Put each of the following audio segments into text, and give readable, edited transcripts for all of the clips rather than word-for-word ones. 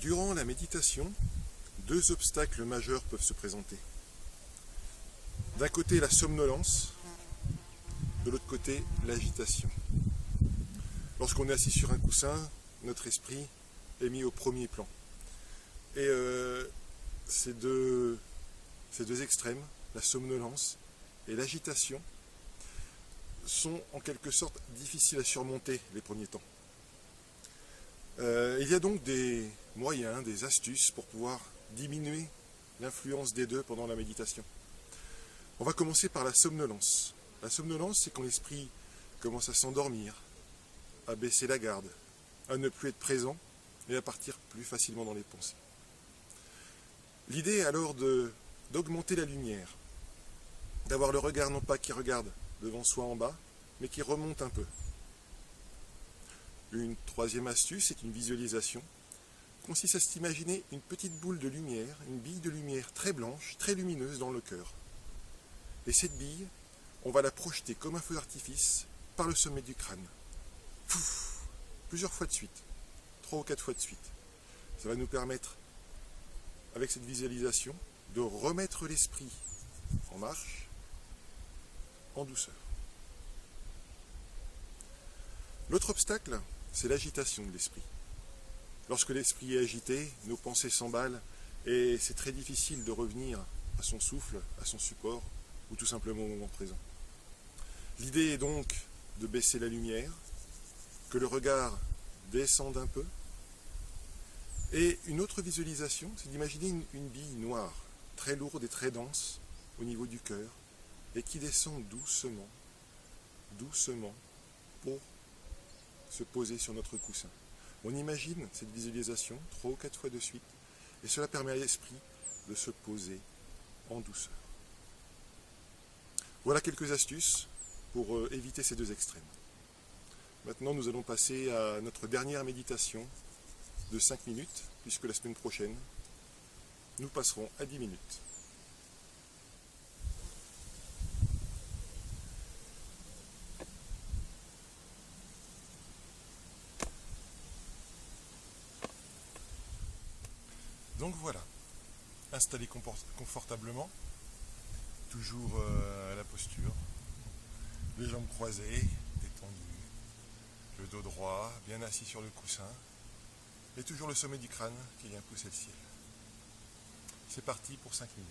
Durant la méditation, deux obstacles majeurs peuvent se présenter. D'un côté, la somnolence, de l'autre côté, l'agitation. Lorsqu'on est assis sur un coussin, notre esprit est mis au premier plan. Et ces deux extrêmes, la somnolence et l'agitation, sont en quelque sorte difficiles à surmonter les premiers temps. Il y a donc des moyens, des astuces pour pouvoir diminuer l'influence des deux pendant la méditation. On va commencer par la somnolence. La somnolence, c'est quand l'esprit commence à s'endormir, à baisser la garde, à ne plus être présent et à partir plus facilement dans les pensées. L'idée est alors d'augmenter la lumière, d'avoir le regard non pas qui regarde devant soi en bas, mais qui remonte un peu. Une troisième astuce est une visualisation. Consiste à s'imaginer une petite boule de lumière, une bille de lumière très blanche, très lumineuse dans le cœur. Et cette bille, on va la projeter comme un feu d'artifice par le sommet du crâne. Pouf, plusieurs fois de suite, 3 ou 4 fois de suite. Ça va nous permettre, avec cette visualisation, de remettre l'esprit en marche, en douceur. L'autre obstacle, c'est l'agitation de l'esprit. Lorsque l'esprit est agité, nos pensées s'emballent et c'est très difficile de revenir à son souffle, à son support ou tout simplement au moment présent. L'idée est donc de baisser la lumière, que le regard descende un peu. Et une autre visualisation, c'est d'imaginer une bille noire, très lourde et très dense au niveau du cœur et qui descend doucement, doucement pour se poser sur notre coussin. On imagine cette visualisation 3 ou 4 fois de suite et cela permet à l'esprit de se poser en douceur. Voilà quelques astuces pour éviter ces deux extrêmes. Maintenant, nous allons passer à notre dernière méditation de 5 minutes, puisque la semaine prochaine, nous passerons à 10 minutes. Donc voilà, installez confortablement, toujours à la posture, les jambes croisées, détendues, le dos droit, bien assis sur le coussin, et toujours le sommet du crâne qui vient pousser le ciel. C'est parti pour 5 minutes.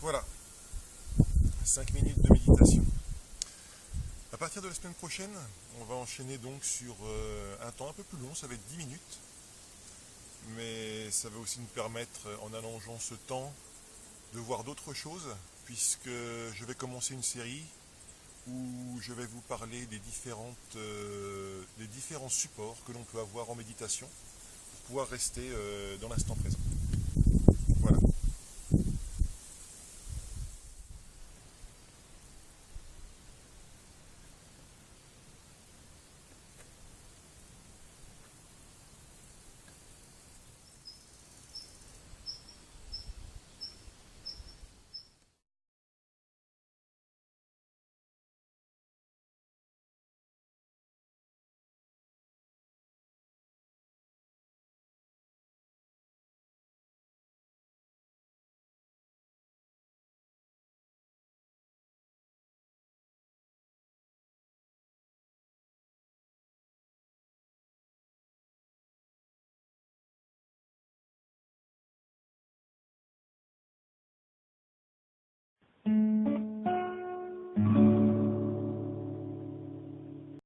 Voilà, 5 minutes de méditation. À partir de la semaine prochaine, on va enchaîner donc sur un temps un peu plus long, ça va être 10 minutes. Mais ça va aussi nous permettre, en allongeant ce temps, de voir d'autres choses, puisque je vais commencer une série où je vais vous parler des différents supports que l'on peut avoir en méditation pour pouvoir rester dans l'instant présent.